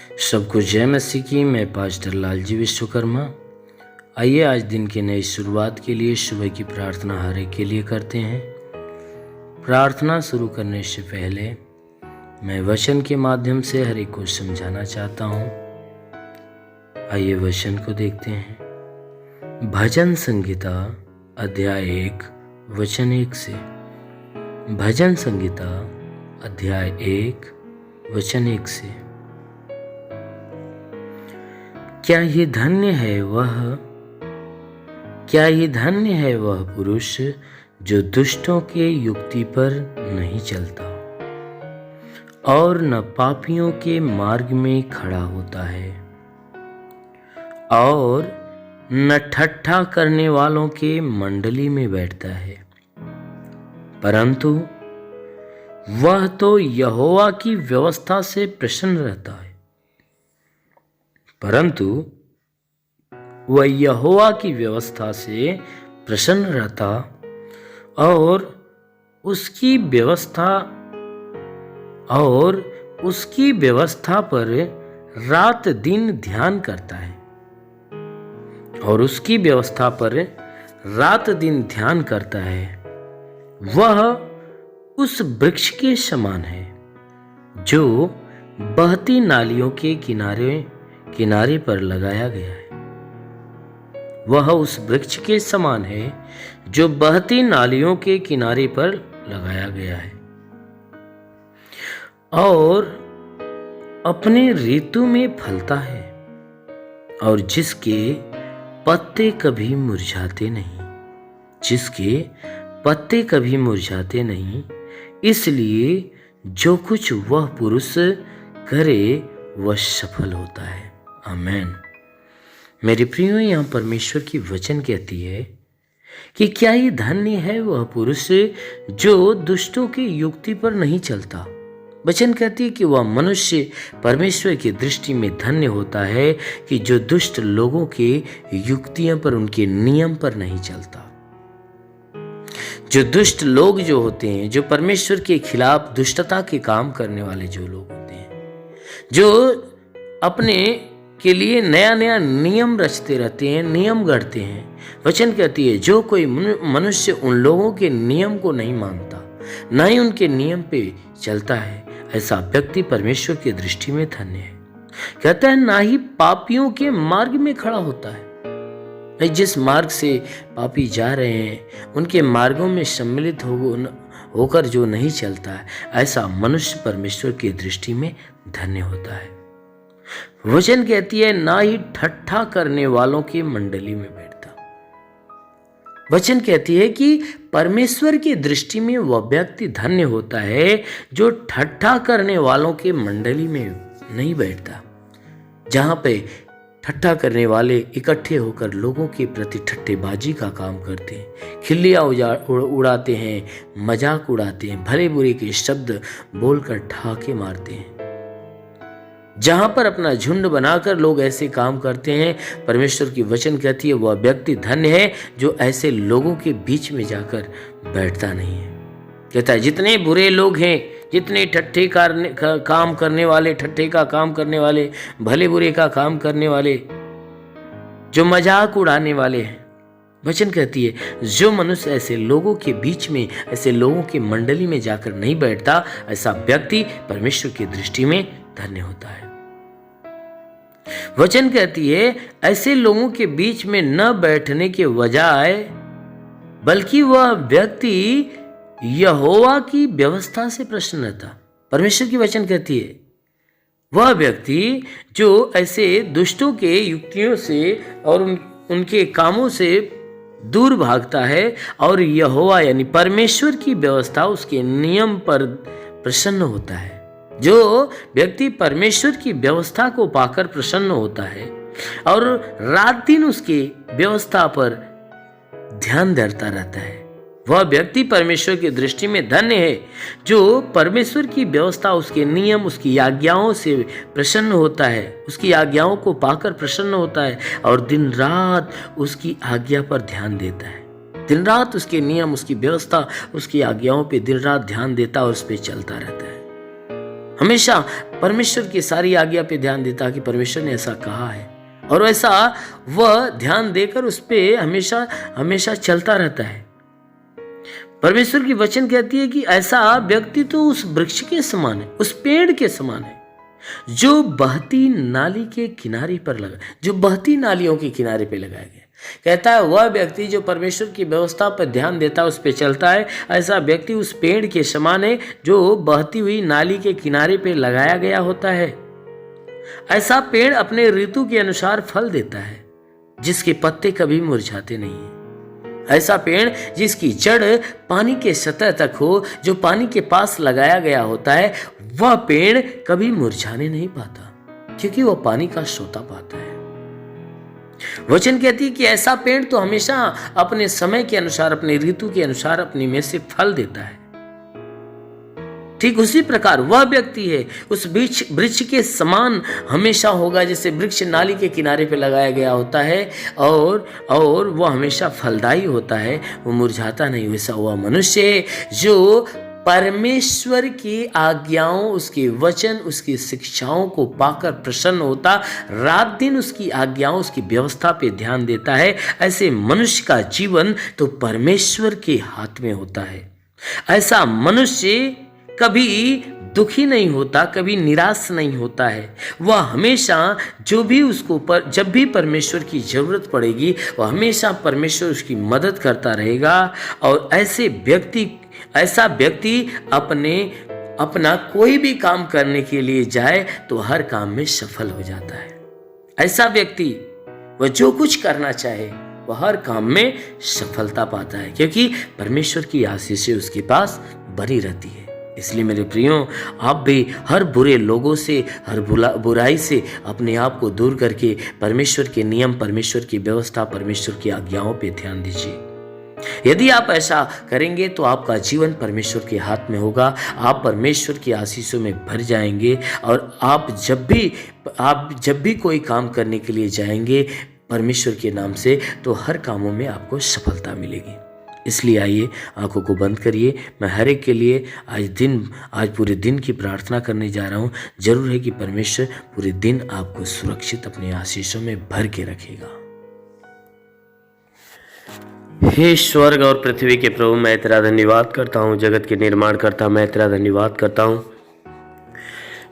सबको जय मसीह की। मैं पास्टर लालजी विश्वकर्मा। आइए आज दिन की नई शुरुआत के लिए सुबह की प्रार्थना हर एक के लिए करते हैं। प्रार्थना शुरू करने से पहले मैं वचन के माध्यम से हर एक को समझाना चाहता हूँ। आइए वचन को देखते हैं। भजन संगीता अध्याय 1 वचन 1 से। भजन संगीता अध्याय 1 वचन 1 से। क्या ये धन्य है वह पुरुष जो दुष्टों के युक्ति पर नहीं चलता और न पापियों के मार्ग में खड़ा होता है और न ठट्ठा करने वालों के मंडली में बैठता है, परंतु वह तो यहोवा की व्यवस्था से प्रसन्न रहता है। परंतु वह यहोवा की व्यवस्था से प्रसन्न रहता और उसकी व्यवस्था पर रात दिन ध्यान करता है। वह उस वृक्ष के समान है जो बहती नालियों के किनारे पर लगाया गया है। वह उस वृक्ष के समान है जो बहती नालियों के किनारे पर लगाया गया है और अपने ऋतु में फलता है और जिसके पत्ते कभी मुरझाते नहीं। इसलिए जो कुछ वह पुरुष करे वह सफल होता है। आमेन। मेरे प्रियो, यहाँ परमेश्वर की वचन कहती है कि क्या ये धन्य है वह पुरुष जो दुष्टों की युक्ति पर नहीं चलता। वचन कहती है कि वह मनुष्य परमेश्वर की दृष्टि में धन्य होता है कि जो दुष्ट लोगों के युक्तियों पर, उनके नियम पर नहीं चलता। जो दुष्ट लोग जो होते हैं, जो परमेश्वर के खिलाफ दुष्टता के काम करने वाले जो लोग होते हैं, जो अपने के लिए नया नया नियम रचते रहते हैं, नियम गढ़ते हैं। वचन कहती है जो कोई मनुष्य उन लोगों के नियम को नहीं मानता, ना ही उनके नियम पे चलता है, ऐसा व्यक्ति परमेश्वर की दृष्टि में धन्य है। कहता है ना ही पापियों के मार्ग में खड़ा होता है। जिस मार्ग से पापी जा रहे हैं उनके मार्गों में सम्मिलित होकर जो नहीं चलता है, ऐसा मनुष्य परमेश्वर की दृष्टि में धन्य होता है। वचन कहती है ना ही ठट्ठा करने वालों की मंडली में बैठता। वचन कहती है कि परमेश्वर की दृष्टि में वह व्यक्ति धन्य होता है जो ठट्ठा करने वालों के मंडली में नहीं बैठता, जहां पे ठट्ठा करने वाले इकट्ठे होकर लोगों के प्रति ठट्ठेबाजी का काम करते हैं, खिल्लियाँ उड़ाते हैं, मजाक उड़ाते हैं, भले बुरे के शब्द बोलकर ठहाके मारते हैं। जहां पर अपना झुंड बनाकर लोग ऐसे काम करते हैं, परमेश्वर की वचन कहती है वह व्यक्ति धन्य है जो ऐसे लोगों के बीच में जाकर बैठता नहीं है। कहता है जितने बुरे लोग हैं, जितने ठट्ठे का काम करने वाले, भले बुरे का काम करने वाले, जो मजाक उड़ाने वाले हैं, वचन कहती है जो मनुष्य ऐसे लोगों के बीच में, ऐसे लोगों की मंडली में जाकर नहीं बैठता, ऐसा व्यक्ति परमेश्वर की दृष्टि में धन्य होता है। वचन कहती है ऐसे लोगों के बीच में न बैठने के बजाय बल्कि वह व्यक्ति यहोवा की व्यवस्था से प्रसन्न रहता। परमेश्वर की वचन कहती है वह व्यक्ति जो ऐसे दुष्टों के युक्तियों से और उनके कामों से दूर भागता है और यहोवा यानी परमेश्वर की व्यवस्था, उसके नियम पर प्रसन्न होता है। जो व्यक्ति परमेश्वर की व्यवस्था को पाकर प्रसन्न होता है और रात दिन उसकी व्यवस्था पर ध्यान धरता रहता है, वह व्यक्ति परमेश्वर की दृष्टि में धन्य है जो परमेश्वर की व्यवस्था, उसके नियम, उसकी आज्ञाओं से प्रसन्न होता है, उसकी आज्ञाओं को पाकर प्रसन्न होता है और दिन रात उसकी आज्ञा पर ध्यान देता है। दिन रात उसके नियम, उसकी व्यवस्था, उसकी आज्ञाओं पे दिन रात ध्यान देता और उस पर चलता रहता है। हमेशा परमेश्वर की सारी आज्ञा पे ध्यान देता कि परमेश्वर ने ऐसा कहा है, और वैसा वह ध्यान देकर उस पे हमेशा हमेशा चलता रहता है। परमेश्वर की वचन कहती है कि ऐसा व्यक्ति तो उस वृक्ष के समान है, उस पेड़ के समान है जो बहती नाली के किनारे पर लगा, जो बहती नालियों के किनारे पे लगाया गया। कहता है वह व्यक्ति जो परमेश्वर की व्यवस्था पर ध्यान देता है, उस पे चलता है, ऐसा व्यक्ति उस पेड़ के समान है जो बहती हुई नाली के किनारे पे लगाया गया होता है। ऐसा पेड़ अपने ऋतु के अनुसार फल देता है, जिसके पत्ते कभी मुरझाते नहीं है। ऐसा पेड़ जिसकी जड़ पानी के सतह तक हो, जो पानी के पास लगाया गया होता है, वह पेड़ कभी मुरझाने नहीं पाता, क्योंकि वह पानी का सोता पाता है। वचन कहती है कि ऐसा पेड़ तो हमेशा अपने समय के अनुसार, अपने ऋतु के अनुसार अपने में से फल देता है। ठीक उसी प्रकार वह व्यक्ति है उस वृक्ष के समान हमेशा होगा, जैसे वृक्ष नाली के किनारे पे लगाया गया होता है और वह हमेशा फलदायी होता है, वो मुरझाता नहीं। वैसा हुआ मनुष्य जो परमेश्वर की आज्ञाओं, उसके वचन, उसकी शिक्षाओं को पाकर प्रसन्न होता, रात दिन उसकी आज्ञाओं, उसकी व्यवस्था पे ध्यान देता है, ऐसे मनुष्य का जीवन तो परमेश्वर के हाथ में होता है। ऐसा मनुष्य कभी दुखी नहीं होता, कभी निराश नहीं होता है। वह हमेशा जब भी परमेश्वर की जरूरत पड़ेगी, वह हमेशा परमेश्वर उसकी मदद करता रहेगा। और ऐसा व्यक्ति अपना कोई भी काम करने के लिए जाए तो हर काम में सफल हो जाता है। ऐसा व्यक्ति वह जो कुछ करना चाहे वह हर काम में सफलता पाता है, क्योंकि परमेश्वर की आशीषें उसके पास बनी रहती है। इसलिए मेरे प्रियो, आप भी हर बुरे लोगों से, हर बुराई से अपने आप को दूर करके परमेश्वर के नियम, परमेश्वर की व्यवस्था, परमेश्वर की आज्ञाओं पे ध्यान दीजिए। यदि आप ऐसा करेंगे तो आपका जीवन परमेश्वर के हाथ में होगा, आप परमेश्वर की आशीषों में भर जाएंगे, और आप जब भी कोई काम करने के लिए जाएंगे परमेश्वर के नाम से, तो हर कामों में आपको सफलता मिलेगी। इसलिए आइए आंखों को बंद करिए। मैं हर एक के लिए आज पूरे दिन की प्रार्थना करने जा रहा हूँ। जरूर है कि परमेश्वर पूरे दिन आपको सुरक्षित अपने आशीषों में भर के रखेगा। हे स्वर्ग और पृथ्वी के प्रभु, मैं तेरा धन्यवाद करता हूँ। जगत के निर्माण करता मैं तेरा धन्यवाद करता हूँ।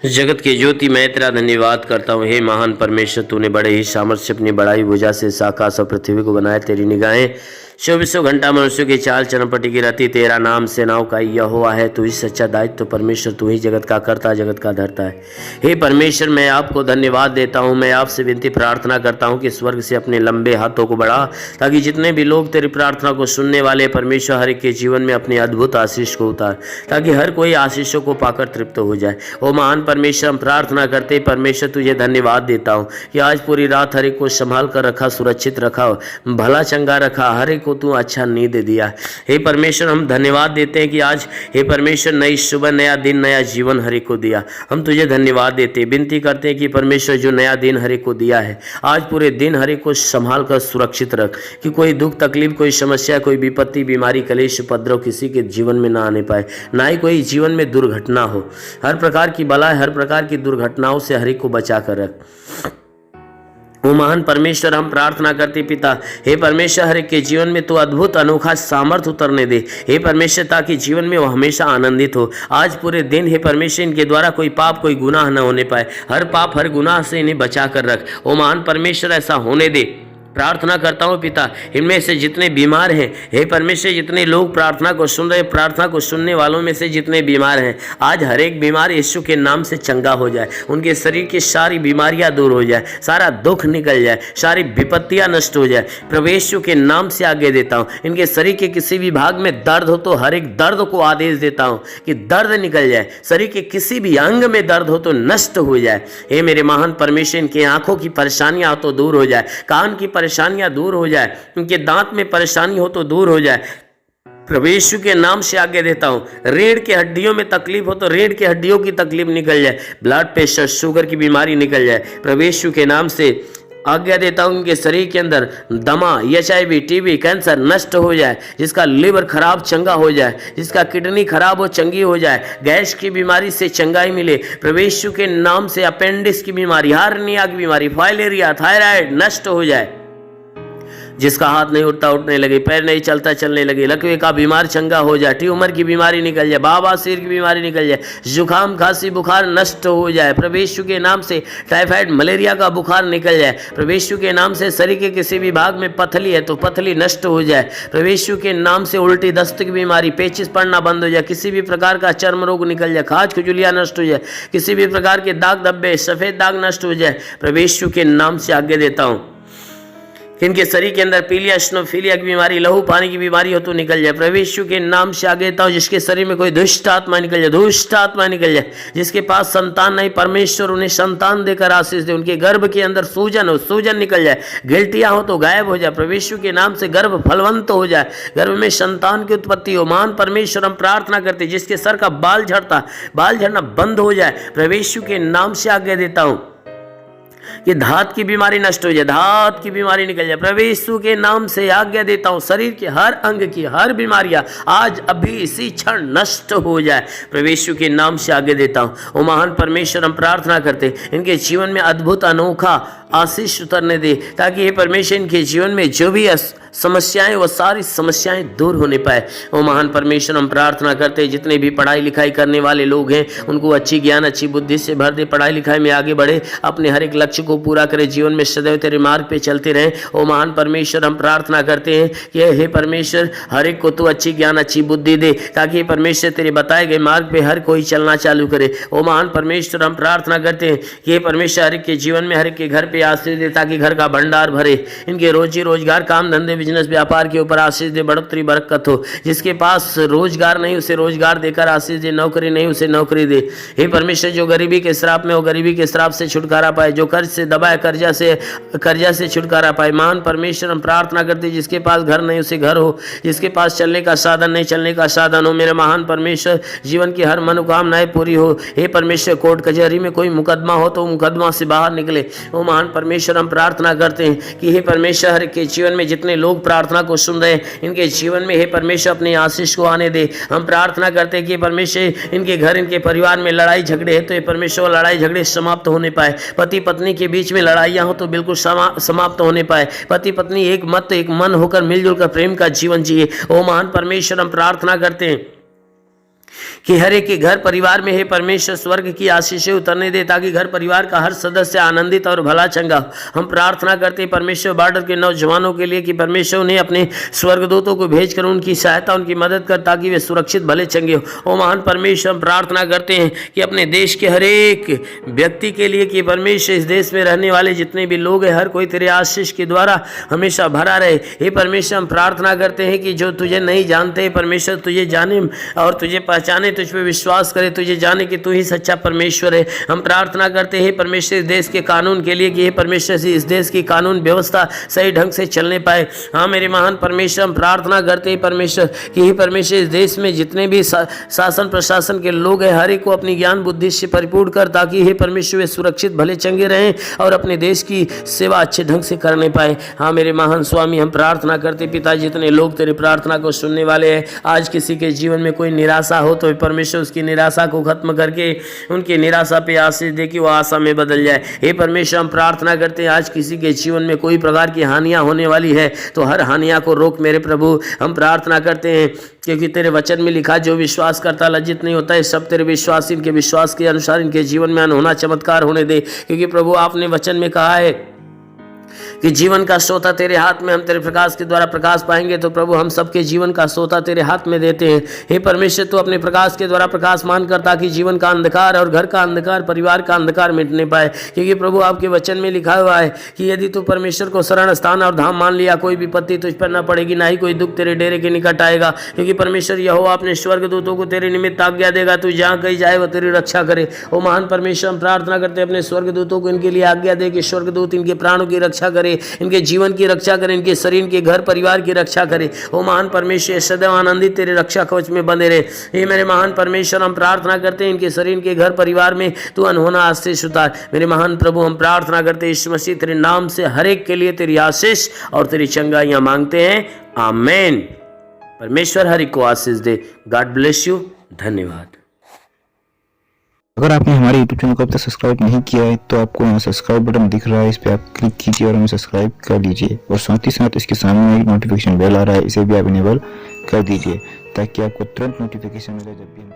जगत के ज्योति, मैं तेरा धन्यवाद करता हूँ। हे महान परमेश्वर, तूने बड़े ही सामर्थ्य से अपनी बड़ाई भुजा से आकाश और पृथ्वी को बनाया। तेरी निगाहें 24 घंटा मनुष्यों की चाल चरमपटी की रहती। तेरा नाम सेनाओं का यहोवा है। तू ही सच्चा दायित्व परमेश्वर, तू ही जगत का कर्ता, जगत का धर्ता है। हे परमेश्वर, मैं आपको धन्यवाद देता हूँ। मैं आपसे विनती प्रार्थना करता हूँ कि स्वर्ग से अपने लंबे हाथों को बढ़ा, ताकि जितने भी लोग तेरी प्रार्थना को सुनने वाले परमेश्वर, हर एक के जीवन में अपनी अद्भुत आशीष को उतार, ताकि हर कोई आशीषों को पाकर तृप्त हो जाए। ओ महान परमेश्वर, हम प्रार्थना करते परमेश्वर तुझे धन्यवाद देता हूँ कि आज पूरी रात हर एक को संभाल कर रखा, सुरक्षित रखा, भला चंगा रखा, हर एक को तू अच्छा नींद दिया। हे परमेश्वर, हम धन्यवाद देते हैं कि आज हे परमेश्वर नई सुबह, नया दिन, नया जीवन हर एक को दिया। हम तुझे धन्यवाद देते, विनती करते हैं कि परमेश्वर जो नया दिन हर एक को दिया है, आज पूरे दिन हर एक को संभाल कर सुरक्षित रख, कि कोई दुख तकलीफ, कोई समस्या, कोई विपत्ति, बीमारी, कलेश, उपद्रव किसी के जीवन में ना आने पाए, ना ही कोई जीवन में दुर्घटना हो। हर प्रकार की बला, हर प्रकार की दुर्घटनाओं से हर एक को बचा कर रख। वो महान परमेश्वर, हम प्रार्थना करते पिता, हे परमेश्वर, हर एक के जीवन में तो अद्भुत अनोखा सामर्थ्य उतरने दे हे परमेश्वर, ताकि जीवन में वो हमेशा आनंदित हो। आज पूरे दिन हे परमेश्वर, इनके द्वारा कोई पाप, कोई गुनाह न होने पाए। हर पाप, हर गुनाह से इन्हें बचा कर रख। ओ महान परमेश्वर, ऐसा होने दे। प्रार्थना करता हूँ पिता, इनमें से जितने बीमार हैं हे परमेश्वर, जितने लोग प्रार्थना को सुन रहे, प्रार्थना को सुनने वालों में से जितने बीमार हैं, आज हर एक बीमार यीशु के नाम से चंगा हो जाए। उनके शरीर की सारी बीमारियां दूर हो जाए, सारा दुख निकल जाए, सारी विपत्तियां नष्ट हो जाए। प्रभु यीशु के नाम से आगे देता हूँ। इनके शरीर के किसी भी भाग में दर्द हो तो हर एक दर्द को आदेश देता हूँ कि दर्द निकल जाए। शरीर के किसी भी अंग में दर्द हो तो नष्ट हो जाए। हे मेरे महान परमेश्वर, इनकी आंखों की परेशानियां हो तो दूर हो जाए, कान की परेशानियां दूर हो जाए, उनके दांत में परेशानी हो तो दूर हो जाए। प्रभु यीशु के नाम से आगे देता हूं। रीढ़ की हड्डियों में तकलीफ हो तो रीढ़ की हड्डियों की तकलीफ निकल जाए, ब्लड प्रेशर, शुगर की बीमारी निकल जाए। प्रभु यीशु के नाम से आज्ञा देता हूं उनके शरीर के अंदर दमा, HIV, TB, कैंसर नष्ट हो जाए, जिसका लिवर खराब चंगा हो जाए, जिसका किडनी खराब हो चंगी हो जाए, गैस की बीमारी से चंगाई मिले प्रभु यीशु के नाम से। अपेंडिक्स की बीमारी, हार्निया की बीमारी, फाइलेरिया, थायराइड नष्ट हो जाए, जिसका हाथ नहीं उठता उठने लगे, पैर नहीं चलता चलने लगे, लकवे का बीमार चंगा हो जाए, ट्यूमर की बीमारी निकल जाए, बवासीर की बीमारी निकल जाए, जुकाम खांसी बुखार नष्ट हो जाए प्रभु यीशु के नाम से। टाइफाइड मलेरिया का बुखार निकल जाए प्रभु यीशु के नाम से। शरीर के किसी भी भाग में पथली है तो पथली नष्ट हो जाए प्रभु यीशु के नाम से। उल्टी दस्त की बीमारी, पेचिस पड़ना बंद हो जाए, किसी भी प्रकार का चर्म रोग निकल जाए, खाज खुजलियाँ नष्ट हो जाए, किसी भी प्रकार के दाग धब्बे, सफेद दाग नष्ट हो जाए प्रभु यीशु के नाम से आज्ञा देता हूँ। इनके शरीर के अंदर पीलिया, स्नोफीलिया की बीमारी, लहू पानी की बीमारी हो तो निकल जाए प्रभु यीशु के नाम से आगे देता हूं। जिसके शरीर में कोई दुष्ट आत्मा निकल जाए, दुष्ट आत्मा निकल जाए, जिसके पास संतान नहीं, परमेश्वर उन्हें संतान देकर आशीष दे। उनके गर्भ के अंदर सूजन हो, सूजन निकल जाए, गिल्टियां हो तो गायब हो जाए प्रभु यीशु के नाम से। गर्भ फलवंत हो जाए, गर्भ में संतान की उत्पत्ति हो। महान परमेश्वर हम प्रार्थना करते, जिसके सर का बाल झड़ता, बाल झड़ना बंद हो जाए प्रभु यीशु के नाम से आज्ञा देता हूं कि धात की बीमारी नष्ट हो जाए, धात की बीमारी निकल जाए प्रभु यीशु के नाम से आज्ञा देता हूं। शरीर के हर अंग की हर बीमारियां आज अभी इसी क्षण नष्ट हो जाए प्रभु यीशु के नाम से आज्ञा देता हूं। ओ महान परमेश्वर हम प्रार्थना करते, इनके जीवन में अद्भुत अनोखा आशीष उतरने दे, ताकि ये परमेश्वर इनके जीवन में जो भी समस्याएं, वो सारी समस्याएं दूर होने पाए। ओ महान परमेश्वर हम प्रार्थना करते, जितने भी पढ़ाई लिखाई करने वाले लोग हैं उनको अच्छी ज्ञान, अच्छी बुद्धि से भर दे, पढ़ाई लिखाई में आगे बढ़े, अपने हर एक लक्ष्य को पूरा करे, जीवन में सदैव तेरे मार्ग पे चलते रहें। ओ महान परमेश्वर हम प्रार्थना करते हैं कि हे परमेश्वर हर एक को तू अच्छी ज्ञान, अच्छी बुद्धि दे, ताकि परमेश्वर तेरे बताए गए मार्ग पे हर कोई चलना चालू करे। ओ महान परमेश्वर हम प्रार्थना करते हैं कि परमेश्वर हर एक के जीवन में, हर एक के घर पे आशीष दे, ताकि घर का भंडार भरे, इनके रोजी रोजगार, काम धंधे, बिजनेस व्यापार के ऊपर आशीष दे, बढ़ोतरी बरकत हो। जिसके पास रोजगार नहीं उसे रोजगार देकर आशीष दे, नौकरी नहीं उसे नौकरी दे। हे परमेश्वर जो गरीबी के श्राप में हो, गरीबी के श्राप से छुटकारा पाए, जो कर्ज से दबाए, कर्जा से छुटकारा पाए। महान परमेश्वर हम प्रार्थना करते, जिसके पास घर नहीं उसे घर हो, जिसके पास चलने का साधन नहीं चलने का साधन हो। मेरे महान परमेश्वर जीवन की हर मनोकामनाएं पूरी हो। हे परमेश्वर कोर्ट कचहरी में कोई मुकदमा हो तो मुकदमा से बाहर निकले। वो महान परमेश्वर हम प्रार्थना करते हैं कि हे परमेश्वर हर के जीवन में जितने लोग प्रार्थना को सुन रहे हैं, इनके जीवन में हे परमेश्वर अपनी आशीष को आने दे। हम प्रार्थना करते हैं कि परमेश्वर इनके घर, इनके परिवार में लड़ाई झगड़े है तो ये परमेश्वर लड़ाई झगड़े समाप्त होने पाए। पति पत्नी के बीच में लड़ाइयाँ हो तो बिल्कुल समाप्त होने पाए। पति पत्नी एक मत, एक मन होकर मिलजुल कर प्रेम का जीवन जिए। ओ महान परमेश्वर हम प्रार्थना करते हैं कि हर एक के घर परिवार में हे परमेश्वर स्वर्ग की आशीषें उतरने दे, ताकि घर परिवार का हर सदस्य आनंदित और भला चंगा हो। हम प्रार्थना करते हैं परमेश्वर बॉर्डर के नौजवानों के लिए कि परमेश्वर उन्हें अपने स्वर्गदूतों को भेजकर उनकी सहायता, उनकी मदद कर, ताकि वे सुरक्षित भले चंगे हो। ओ महान परमेश्वर हम प्रार्थना करते हैं कि अपने देश के हर एक व्यक्ति के लिए कि परमेश्वर इस देश में रहने वाले जितने भी लोग हैं, हर कोई तेरे आशीष के द्वारा हमेशा भरा रहे। हे परमेश्वर हम प्रार्थना करते हैं कि जो तुझे नहीं जानते परमेश्वर तुझे जाने और तुझे पहचाने, तुझ पे विश्वास करे, तुझे जाने कि तू ही सच्चा परमेश्वर है। हम प्रार्थना करते हैं परमेश्वर इस देश के कानून के लिए कि हे परमेश्वर से इस देश की कानून व्यवस्था सही ढंग से चलने पाए। हाँ मेरे महान परमेश्वर हम प्रार्थना करते हैं परमेश्वर कि हे परमेश्वर इस देश में जितने भी शासन प्रशासन के लोग हैं, हर एक को अपनी ज्ञान बुद्धि से परिपूर्ण कर, ताकि हे परमेश्वर वे सुरक्षित भले चंगे रहें और अपने देश की सेवा अच्छे ढंग से करने पाए। हाँ मेरे महान स्वामी हम प्रार्थना करते पिता, जितने लोग तेरी प्रार्थना को सुनने वाले हैं, आज किसी के जीवन में कोई निराशा हो तो परमेश्वर उसकी निराशा को खत्म करके उनकी निराशा पे आशीष दे कि वो आशा में बदल जाए। हे परमेश्वर हम प्रार्थना करते हैं आज किसी के जीवन में कोई प्रकार की हानियां होने वाली है तो हर हानियां को रोक मेरे प्रभु। हम प्रार्थना करते हैं क्योंकि तेरे वचन में लिखा जो विश्वास करता लज्जित नहीं होता है। सब तेरे विश्वास, इनके विश्वास के अनुसार इनके जीवन में अनहोना चमत्कार होने दे, क्योंकि प्रभु आपने वचन में कहा है कि जीवन का सोता तेरे हाथ में, हम तेरे प्रकाश के द्वारा प्रकाश पाएंगे। तो प्रभु हम सबके जीवन का सोता तेरे हाथ में देते हैं। हे परमेश्वर तू अपने प्रकाश के द्वारा प्रकाश मान कर, ताकि जीवन का अंधकार और घर का अंधकार, परिवार का अंधकार मिटने पाए। क्योंकि प्रभु आपके वचन में लिखा हुआ है कि यदि तू परमेश्वर को शरण स्थान और धाम मान लिया, कोई विपत्ति तुझ पर न पड़ेगी, ना ही कोई दुख तेरे डेरे के निकट आएगा। क्योंकि परमेश्वर यहोवा अपने स्वर्गदूतों को तेरे निमित्त आज्ञा देगा, तू जहाँ कहीं जाए वह तेरी रक्षा करे। ओ महान परमेश्वर हम प्रार्थना करते हैं अपने स्वर्गदूतों को इनके लिए आज्ञा दे कि स्वर्गदूत इनके प्राणों की रक्षा रक्षा करे, इनके जीवन की रक्षा करे, इनके शरीर के घर परिवार की रक्षा करे। ओ महान परमेश्वर, सदैव आनंदित तेरे रक्षा कवच में बंधे रहे। हे मेरे महान परमेश्वर, हम प्रार्थना करते हैं इनके शरीर के घर परिवार में तू अनहोना आशीष उतार। मेरे महान प्रभु, हम प्रार्थना करते हैं यीशु मसीह तेरे नाम से हर एक के लिए तेरी आशीष और तेरी चंगाइयां मांगते हैं। आमेन। परमेश्वर हर एक को आशीष दे। God bless you. धन्यवाद। अगर आपने हमारे YouTube चैनल को अब तक सब्सक्राइब नहीं किया है तो आपको यहाँ सब्सक्राइब बटन दिख रहा है, इस पर आप क्लिक कीजिए और हमें सब्सक्राइब कर लीजिए। और साथ ही साथ इसके सामने एक नोटिफिकेशन बेल आ रहा है, इसे भी आप इनेबल कर दीजिए ताकि आपको तुरंत नोटिफिकेशन मिले जब भी हम